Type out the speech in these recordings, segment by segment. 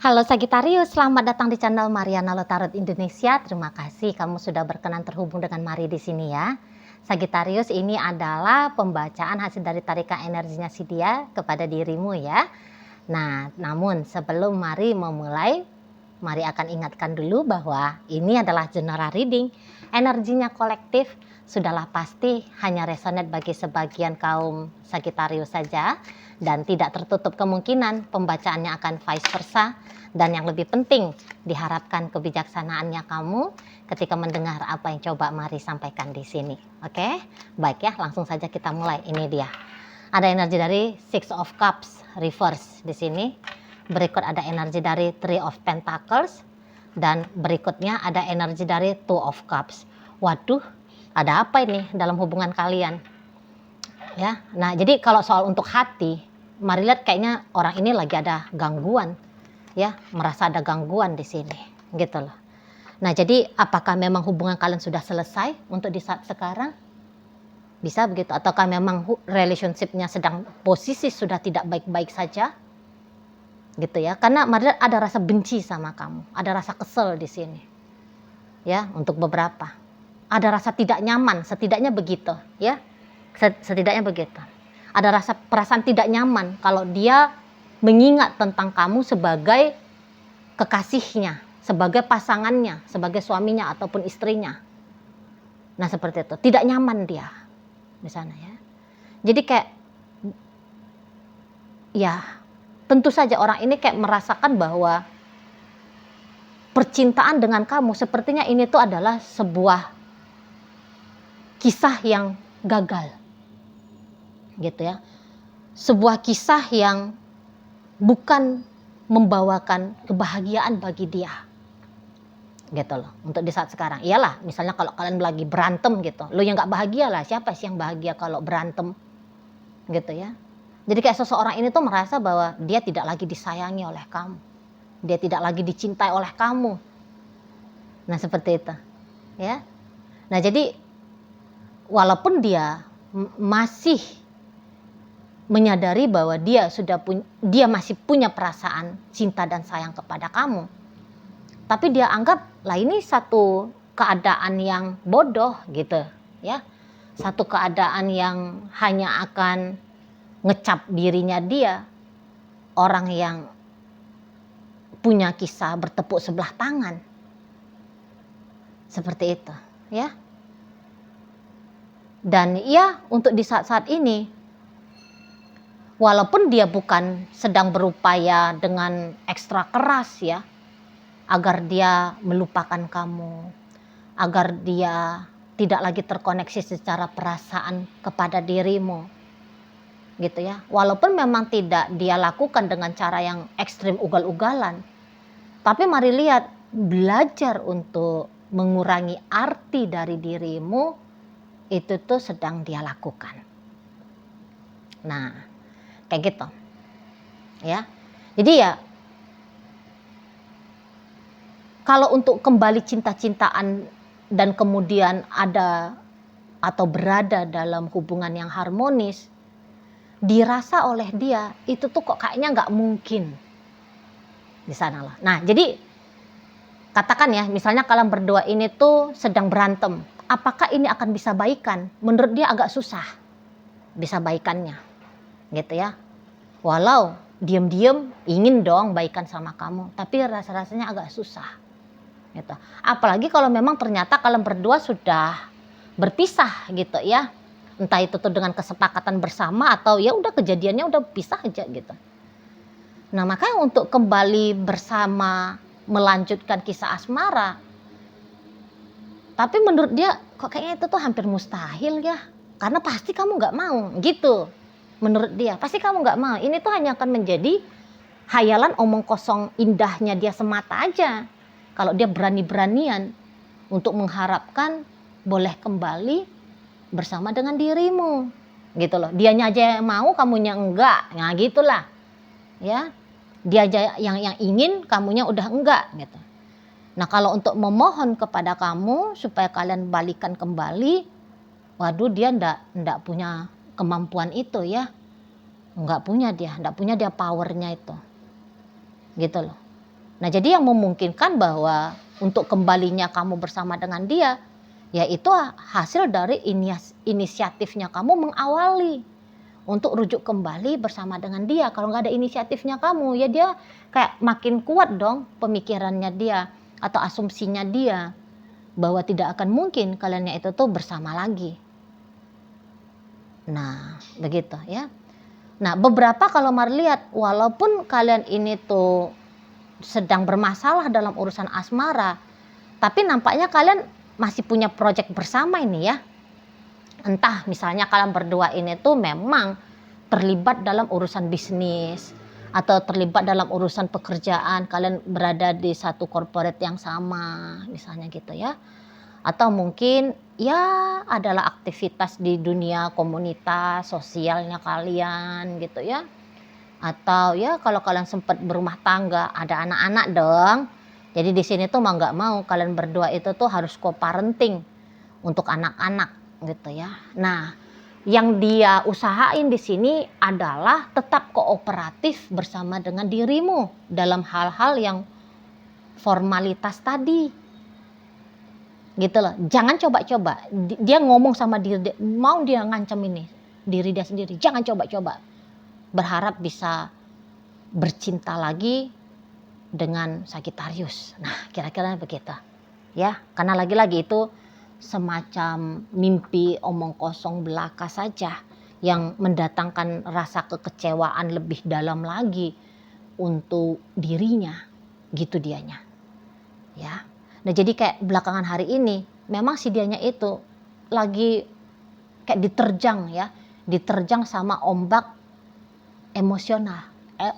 Halo Sagittarius, selamat datang di channel Mariana Lotarot Indonesia. Terima kasih kamu sudah berkenan terhubung dengan Mari di sini ya. Sagittarius, ini adalah pembacaan hasil dari tarikan energinya si dia kepada dirimu ya. Nah, namun sebelum Mari memulai, Mari akan ingatkan dulu bahwa ini adalah general reading. Energinya kolektif, sudahlah pasti hanya resonate bagi sebagian kaum Sagittarius saja. Dan tidak tertutup kemungkinan pembacaannya akan vice versa. Dan yang lebih penting, diharapkan kebijaksanaannya kamu ketika mendengar apa yang coba Mari sampaikan di sini. Oke? Baik ya, langsung saja kita mulai. Ini dia. Ada energi dari Six of Cups reverse di sini. Berikut ada energi dari Three of Pentacles. Dan berikutnya ada energi dari Two of Cups. Waduh, ada apa ini dalam hubungan kalian? Ya, nah jadi kalau soal untuk hati, Mari lihat kayaknya orang ini lagi ada gangguan. Ya, merasa ada gangguan di sini, gitu loh. Nah, jadi apakah memang hubungan kalian sudah selesai untuk di saat sekarang? Bisa begitu, ataukah memang relationship-nya sedang posisi sudah tidak baik-baik saja? Gitu ya. Karena Mari ada rasa benci sama kamu, ada rasa kesel di sini. Ya, untuk beberapa. Ada rasa tidak nyaman, setidaknya begitu, ya. Setidaknya begitu. Ada rasa perasaan tidak nyaman kalau dia mengingat tentang kamu sebagai kekasihnya, sebagai pasangannya, sebagai suaminya ataupun istrinya. Nah seperti itu, tidak nyaman dia di sana ya. Jadi kayak, ya tentu saja orang ini kayak merasakan bahwa percintaan dengan kamu sepertinya ini tuh adalah sebuah kisah yang gagal, gitu ya. Sebuah kisah yang bukan membawakan kebahagiaan bagi dia, gitu loh. Untuk di saat sekarang, iyalah misalnya kalau kalian lagi berantem gitu, lo yang nggak bahagia lah, siapa sih yang bahagia kalau berantem, gitu ya. Jadi kayak seseorang ini tuh merasa bahwa dia tidak lagi disayangi oleh kamu, dia tidak lagi dicintai oleh kamu. Nah seperti itu ya. Nah jadi walaupun dia masih menyadari bahwa dia masih punya perasaan cinta dan sayang kepada kamu, tapi dia anggap lah ini satu keadaan yang bodoh gitu ya, satu keadaan yang hanya akan ngecap dirinya dia orang yang punya kisah bertepuk sebelah tangan, seperti itu ya. Dan ya untuk di saat-saat ini, walaupun dia bukan sedang berupaya dengan ekstra keras ya, agar dia melupakan kamu, agar dia tidak lagi terkoneksi secara perasaan kepada dirimu, gitu ya. Walaupun memang tidak dia lakukan dengan cara yang ekstrim ugal-ugalan, tapi Mari lihat, belajar untuk mengurangi arti dari dirimu, itu tuh sedang dia lakukan. Nah, kayak gitu ya. Jadi ya, kalau untuk kembali cinta-cintaan dan kemudian ada atau berada dalam hubungan yang harmonis, dirasa oleh dia itu tuh kok kayaknya nggak mungkin di sana lah. Nah jadi katakan ya, misalnya kalian berdua ini tuh sedang berantem, apakah ini akan bisa baikan? Menurut dia agak susah bisa baikannya, gitu ya. Walau diam-diam ingin dong baikan sama kamu, tapi rasa-rasanya agak susah, gitu. Apalagi kalau memang ternyata kalian berdua sudah berpisah, gitu ya. Entah itu tuh dengan kesepakatan bersama atau ya udah kejadiannya udah pisah aja gitu. Nah makanya untuk kembali bersama, melanjutkan kisah asmara, tapi menurut dia kok kayaknya itu tuh hampir mustahil ya, karena pasti kamu nggak mau gitu. Menurut dia pasti kamu nggak mau, ini tuh hanya akan menjadi hayalan omong kosong indahnya dia semata aja. Kalau dia berani-beranian untuk mengharapkan boleh kembali bersama dengan dirimu, gitu loh. Dianya aja yang mau, kamunya enggak, nah gitulah ya. Dia aja yang ingin, kamunya udah enggak gitu. Nah kalau untuk memohon kepada kamu supaya kalian balikan kembali, waduh dia ndak punya kemampuan itu ya, nggak punya dia powernya itu, gitu loh. Nah, jadi yang memungkinkan bahwa untuk kembalinya kamu bersama dengan dia, yaitu hasil dari inisiatifnya kamu mengawali untuk rujuk kembali bersama dengan dia. Kalau nggak ada inisiatifnya kamu, ya dia kayak makin kuat dong pemikirannya dia atau asumsinya dia bahwa tidak akan mungkin kaliannya itu tuh bersama lagi. Nah, begitu ya. Nah, beberapa kalau Mari lihat, walaupun kalian ini tuh sedang bermasalah dalam urusan asmara, tapi nampaknya kalian masih punya proyek bersama ini ya. Entah misalnya kalian berdua ini tuh memang terlibat dalam urusan bisnis atau terlibat dalam urusan pekerjaan, kalian berada di satu corporate yang sama misalnya gitu ya. Atau mungkin ya adalah aktivitas di dunia komunitas sosialnya kalian gitu ya. Atau ya kalau kalian sempat berumah tangga, ada anak-anak dong. Jadi di sini tuh mau nggak mau kalian berdua itu tuh harus co-parenting untuk anak-anak gitu ya. Nah, yang dia usahain di sini adalah tetap kooperatif bersama dengan dirimu dalam hal-hal yang formalitas tadi. Gitu loh. Jangan coba-coba. Dia ngomong sama diri, mau dia ngancam ini diri dia sendiri. Jangan coba-coba berharap bisa bercinta lagi dengan Sagittarius. Nah, kira-kira begitu. Ya, karena lagi-lagi itu semacam mimpi omong kosong belaka saja yang mendatangkan rasa kekecewaan lebih dalam lagi untuk dirinya. Gitu dianya. Ya. Nah, jadi kayak belakangan hari ini memang si dianya itu lagi kayak diterjang ya, diterjang sama ombak emosional,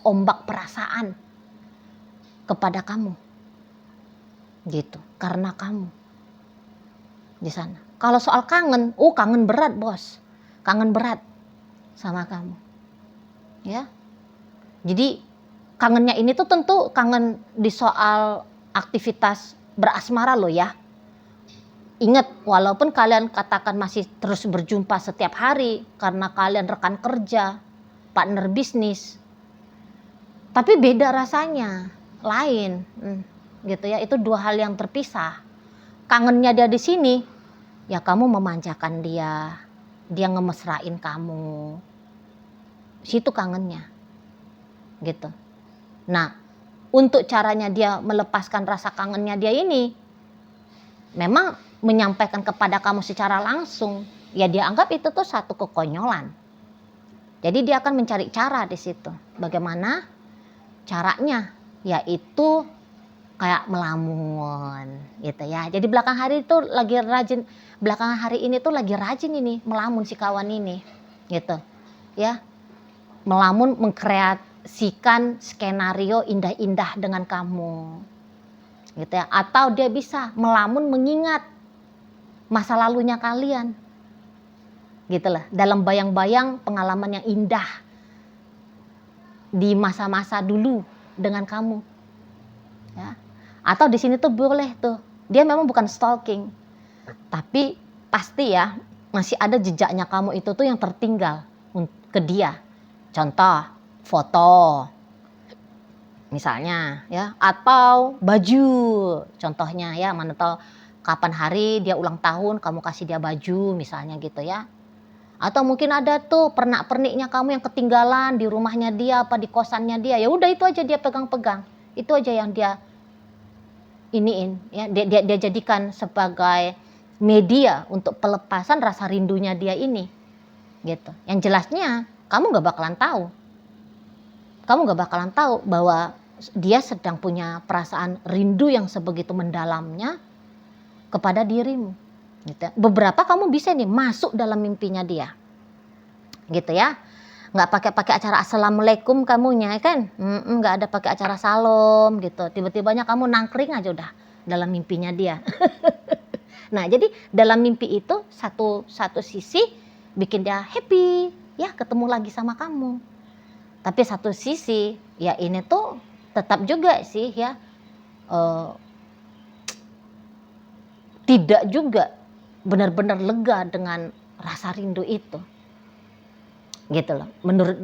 ombak perasaan kepada kamu. Gitu, karena kamu di sana. Kalau soal kangen, kangen berat, Bos. Kangen berat sama kamu. Ya. Jadi kangennya ini tuh tentu kangen di soal aktivitas berasmara loh ya. Ingat, walaupun kalian katakan masih terus berjumpa setiap hari karena kalian rekan kerja, partner bisnis, tapi beda rasanya, lain, gitu ya. Itu dua hal yang terpisah. Kangennya dia di sini, ya kamu memanjakan dia, dia ngemesrain kamu, situ kangennya, gitu. Nah, untuk caranya dia melepaskan rasa kangennya dia ini, memang menyampaikan kepada kamu secara langsung, ya dia anggap itu tuh satu kekonyolan. Jadi dia akan mencari cara di situ. Bagaimana caranya? Yaitu kayak melamun gitu ya. Jadi belakangan hari ini tuh lagi rajin ini melamun si kawan ini gitu ya. Melamun mengkreasikan skenario indah-indah dengan kamu gitu ya. Atau dia bisa melamun mengingat masa lalunya kalian gitu lah, dalam bayang-bayang pengalaman yang indah di masa-masa dulu dengan kamu ya. Atau di sini tuh boleh tuh, dia memang bukan stalking, tapi pasti ya masih ada jejaknya kamu itu tuh yang tertinggal ke dia. Contoh, foto misalnya ya, atau baju contohnya ya, mana tahu kapan hari dia ulang tahun kamu kasih dia baju misalnya gitu ya. Atau mungkin ada tuh pernak-perniknya kamu yang ketinggalan di rumahnya dia apa di kosannya dia, ya udah itu aja dia pegang-pegang, itu aja yang dia iniin ya, dia jadikan sebagai media untuk pelepasan rasa rindunya dia ini gitu. Yang jelasnya kamu nggak bakalan tahu bahwa dia sedang punya perasaan rindu yang sebegitu mendalamnya kepada dirimu gitu. Beberapa kamu bisa nih masuk dalam mimpinya dia gitu ya, nggak pakai acara assalamualaikum kamunya kan, nggak ada pakai acara salam gitu, tiba-tibanya kamu nangkring aja udah dalam mimpinya dia. Nah, jadi dalam mimpi itu satu sisi bikin dia happy ya ketemu lagi sama kamu, tapi satu sisi ya ini tuh tetap juga sih ya tidak juga benar-benar lega dengan rasa rindu itu gitu loh menurut.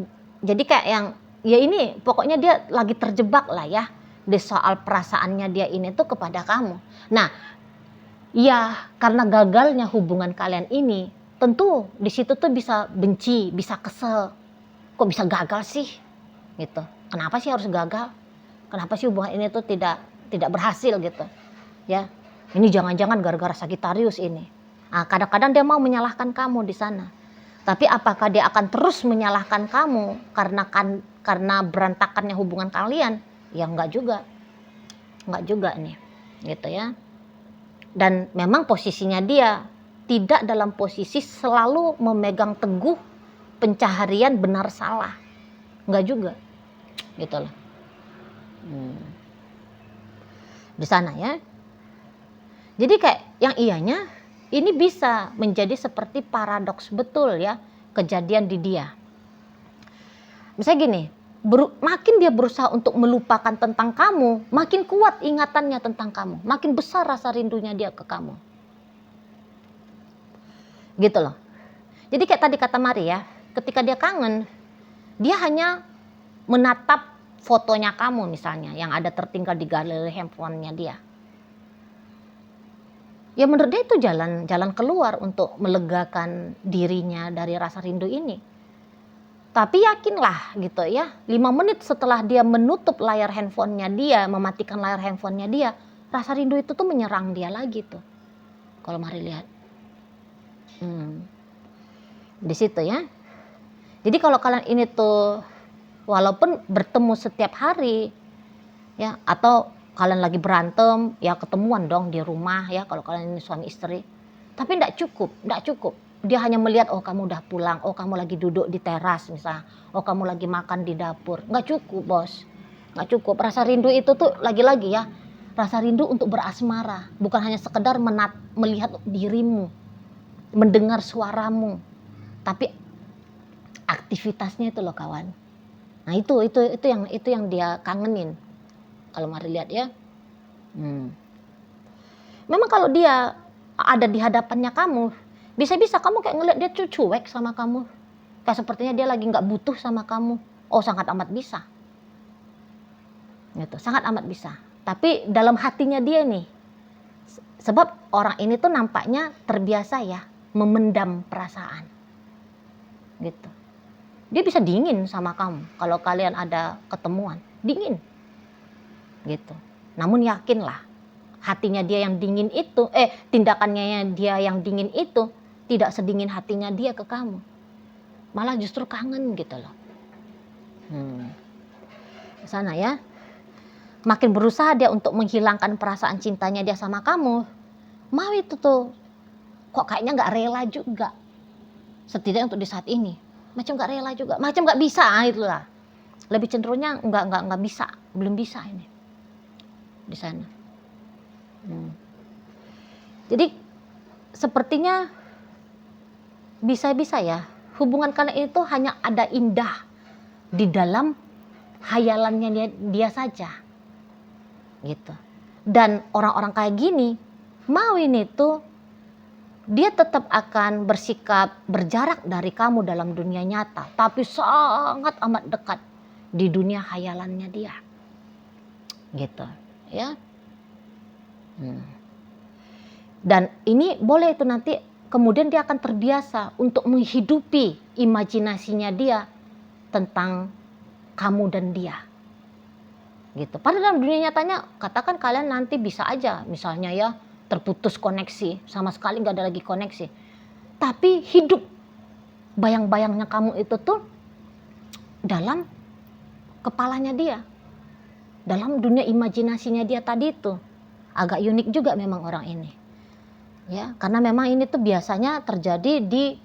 Jadi kayak yang ya ini pokoknya dia lagi terjebak lah ya di soal perasaannya dia ini tuh kepada kamu. Nah, ya karena gagalnya hubungan kalian ini, tentu di situ tuh bisa benci, bisa kesel. Kok bisa gagal sih? Gitu. Kenapa sih harus gagal? Kenapa sih hubungan ini tuh tidak berhasil gitu? Ya. Ini jangan-jangan gara-gara Sagittarius ini. Nah, kadang-kadang dia mau menyalahkan kamu di sana. Tapi apakah dia akan terus menyalahkan kamu karena berantakannya hubungan kalian? Ya enggak juga. Enggak juga nih. Gitu ya. Dan memang posisinya dia tidak dalam posisi selalu memegang teguh pencaharian benar salah. Enggak juga. Gitu loh. Di sana ya. Jadi kayak yang iyanya ini bisa menjadi seperti paradoks betul ya kejadian di dia. Misalnya gini, makin dia berusaha untuk melupakan tentang kamu, makin kuat ingatannya tentang kamu, makin besar rasa rindunya dia ke kamu. Gitu loh. Jadi kayak tadi kata Mari ya, ketika dia kangen, dia hanya menatap fotonya kamu misalnya yang ada tertinggal di galeri handphonenya dia. Ya menurut dia itu jalan keluar untuk melegakan dirinya dari rasa rindu ini. Tapi yakinlah gitu ya, 5 menit setelah dia menutup layar handphonenya dia, mematikan layar handphonenya dia, rasa rindu itu tuh menyerang dia lagi tuh. Kalau Mari lihat. Di situ ya. Jadi kalau kalian ini tuh walaupun bertemu setiap hari ya, atau kalian lagi berantem ya ketemuan dong di rumah ya kalau kalian ini suami istri. Tapi enggak cukup. Dia hanya melihat oh kamu udah pulang, oh kamu lagi duduk di teras misalnya, oh kamu lagi makan di dapur. Enggak cukup, Bos. Enggak cukup. Rasa rindu itu tuh lagi-lagi ya, rasa rindu untuk berasmara, bukan hanya sekedar melihat dirimu, mendengar suaramu, tapi aktivitasnya itu loh kawan. Nah itu yang dia kangenin. Kalau Mari lihat ya. Memang kalau dia ada di hadapannya kamu, bisa-bisa kamu kayak ngeliat dia cuek sama kamu. Kayak sepertinya dia lagi gak butuh sama kamu. Oh sangat amat bisa. Gitu, sangat amat bisa. Tapi dalam hatinya dia nih. Sebab orang ini tuh nampaknya terbiasa ya memendam perasaan. Gitu. Dia bisa dingin sama kamu kalau kalian ada ketemuan. Dingin. Gitu. Namun yakinlah hatinya dia yang dingin itu, tindakannya dia yang dingin itu tidak sedingin hatinya dia ke kamu. Malah justru kangen gitu loh. Sana ya. Makin berusaha dia untuk menghilangkan perasaan cintanya dia sama kamu, mau itu tuh kok kayaknya nggak rela juga. Setidaknya untuk di saat ini, macam nggak rela juga, macam nggak bisa itulah. Lebih cenderungnya nggak bisa, belum bisa ini. Di sana. Jadi sepertinya bisa-bisa ya hubungan kalian itu hanya ada indah di dalam hayalannya dia saja gitu. Dan orang-orang kayak gini mau ini tuh dia tetap akan bersikap berjarak dari kamu dalam dunia nyata, tapi sangat amat dekat di dunia hayalannya dia gitu ya. Dan ini boleh itu nanti kemudian dia akan terbiasa untuk menghidupi imajinasinya dia tentang kamu dan dia gitu. Padahal dalam dunia nyatanya katakan kalian nanti bisa aja misalnya ya terputus koneksi, sama sekali nggak ada lagi koneksi, tapi hidup bayang-bayangnya kamu itu tuh dalam kepalanya dia, dalam dunia imajinasinya dia tadi itu. Agak unik juga memang orang ini ya, karena memang ini tuh biasanya terjadi di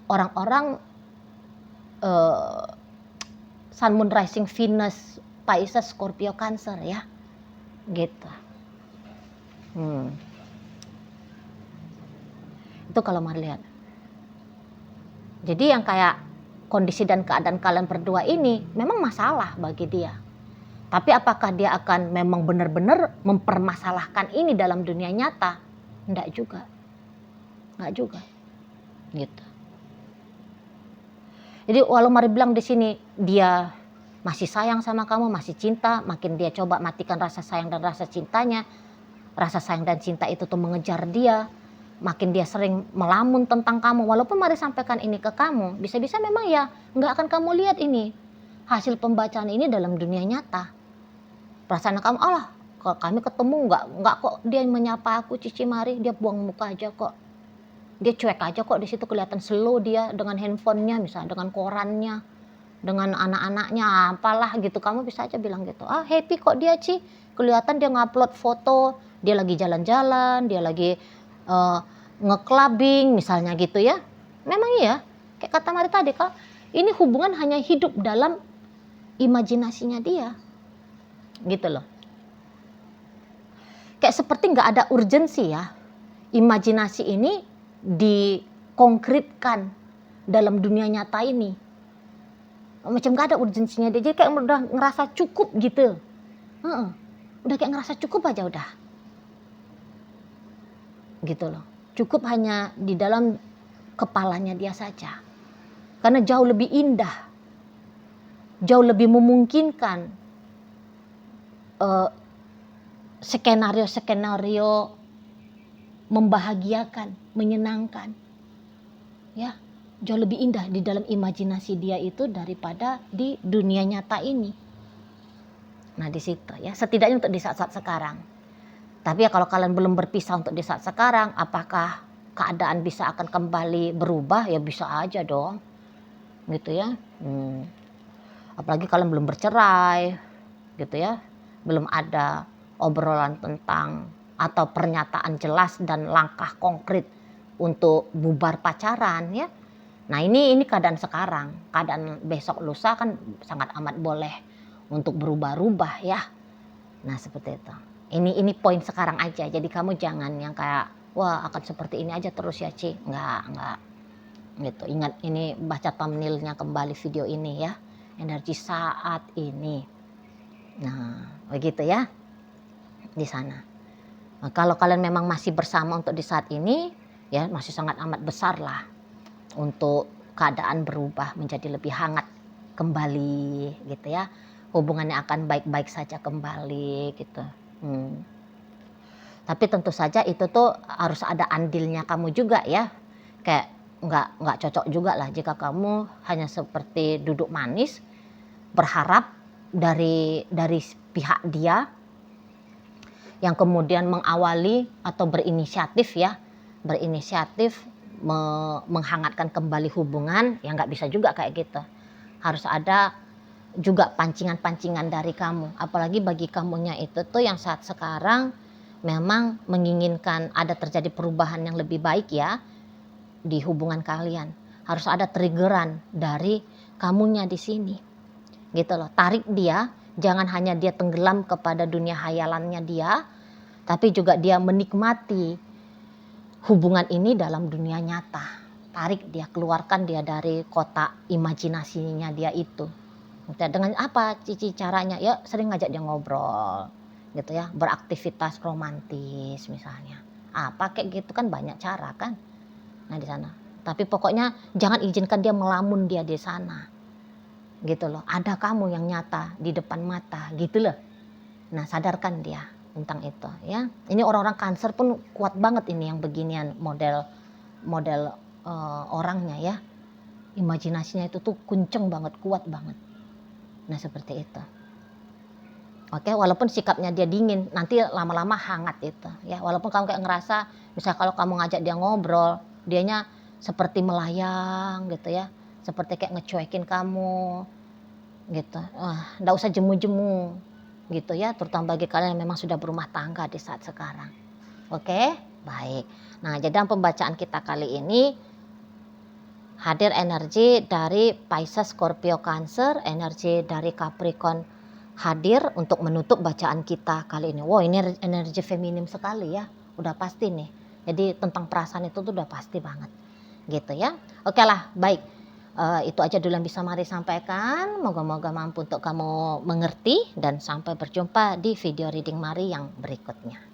orang-orang Sun, Moon, Rising, Venus, Pisces, Scorpio, Cancer ya gitu. Itu kalau Mari lihat. Jadi yang kayak kondisi dan keadaan kalian berdua ini memang masalah bagi dia. Tapi apakah dia akan memang benar-benar mempermasalahkan ini dalam dunia nyata? Enggak juga. Gitu. Jadi walau Mari bilang di sini dia masih sayang sama kamu, masih cinta, makin dia coba matikan rasa sayang dan rasa cintanya. Rasa sayang dan cinta itu tuh mengejar dia, makin dia sering melamun tentang kamu. Walaupun Mari sampaikan ini ke kamu, bisa-bisa memang ya nggak akan kamu lihat ini hasil pembacaan ini dalam dunia nyata. Perasaan kamu, Allah, kalau kami ketemu nggak kok dia menyapa aku, Cici Mari, dia buang muka aja kok. Dia cuek aja kok, di situ kelihatan slow dia dengan handphonenya, misalnya dengan korannya, dengan anak-anaknya, apalah gitu. Kamu bisa aja bilang gitu, happy kok dia, Ci. Kelihatan dia ngupload foto, dia lagi jalan-jalan, dia lagi nge-clubbing misalnya gitu ya. Memang iya, kayak kata Mari tadi, kalau ini hubungan hanya hidup dalam imajinasinya dia. Gitu loh. Kayak seperti nggak ada urgensi ya. Imajinasi ini dikonkretkan dalam dunia nyata ini. Macam gak ada urgensinya dia, jadi kayak udah ngerasa cukup gitu. Udah kayak ngerasa cukup aja udah. Gitu loh. Cukup hanya di dalam kepalanya dia saja. Karena jauh lebih indah, jauh lebih memungkinkan skenario-skenario membahagiakan, menyenangkan. Ya, jauh lebih indah di dalam imajinasi dia itu daripada di dunia nyata ini. Nah, di situ ya, setidaknya untuk di saat-saat sekarang. Tapi ya kalau kalian belum berpisah untuk di saat sekarang, apakah keadaan bisa akan kembali berubah? Ya bisa aja dong. Gitu ya. Apalagi kalian belum bercerai, gitu ya. Belum ada obrolan tentang atau pernyataan jelas dan langkah konkret untuk bubar pacaran ya. Nah ini keadaan sekarang, keadaan besok lusa kan sangat amat boleh untuk berubah-ubah ya. Nah seperti itu. Ini poin sekarang aja. Jadi kamu jangan yang kayak wah akan seperti ini aja terus ya Ci. Enggak. Gitu. Ingat ini, baca thumbnailnya kembali video ini ya. Energi saat ini. Nah begitu ya. Di sana. Nah, kalau kalian memang masih bersama untuk di saat ini, ya masih sangat amat besar lah untuk keadaan berubah menjadi lebih hangat kembali, gitu ya. Hubungannya akan baik-baik saja kembali, gitu. Tapi tentu saja itu tuh harus ada andilnya kamu juga ya. Kayak nggak cocok juga lah jika kamu hanya seperti duduk manis berharap dari pihak dia yang kemudian mengawali atau berinisiatif menghangatkan kembali hubungan, ya nggak bisa juga kayak gitu. Harus ada juga pancingan-pancingan dari kamu, apalagi bagi kamunya itu tuh yang saat sekarang memang menginginkan ada terjadi perubahan yang lebih baik ya di hubungan kalian. Harus ada triggeran dari kamunya di sini, gitu loh. Tarik dia, jangan hanya dia tenggelam kepada dunia hayalannya dia, tapi juga dia menikmati hubungan ini dalam dunia nyata. Tarik dia, keluarkan dia dari kotak imajinasinya dia itu. Dengan apa Cici caranya? Ya sering ngajak dia ngobrol gitu ya, beraktivitas romantis misalnya. Apa kayak gitu kan banyak cara kan. Nah di sana. Tapi pokoknya jangan izinkan dia melamun dia di sana. Gitu loh. Ada kamu yang nyata di depan mata gitu loh. Nah sadarkan dia tentang itu ya. Ini orang-orang Cancer pun kuat banget ini yang beginian model orangnya ya. Imajinasinya itu tuh kenceng banget, kuat banget. Nah seperti itu. Oke, walaupun sikapnya dia dingin, nanti lama-lama hangat itu ya. Walaupun kamu kayak ngerasa misal kalau kamu ngajak dia ngobrol, dianya seperti melayang gitu ya. Seperti kayak ngecuekin kamu gitu. Nggak usah jemu-jemu gitu ya, terutama bagi kalian yang memang sudah berumah tangga di saat sekarang. Oke, baik. Nah, jadi dalam pembacaan kita kali ini hadir energi dari Pisces, Scorpio, Cancer, energi dari Capricorn hadir untuk menutup bacaan kita kali ini. Wow, ini energi feminim sekali ya, udah pasti nih. Jadi tentang perasaan itu tuh udah pasti banget, gitu ya. Oke lah, baik. Itu aja dulu yang bisa Mari sampaikan. Moga-moga mampu untuk kamu mengerti dan sampai berjumpa di video reading Mari yang berikutnya.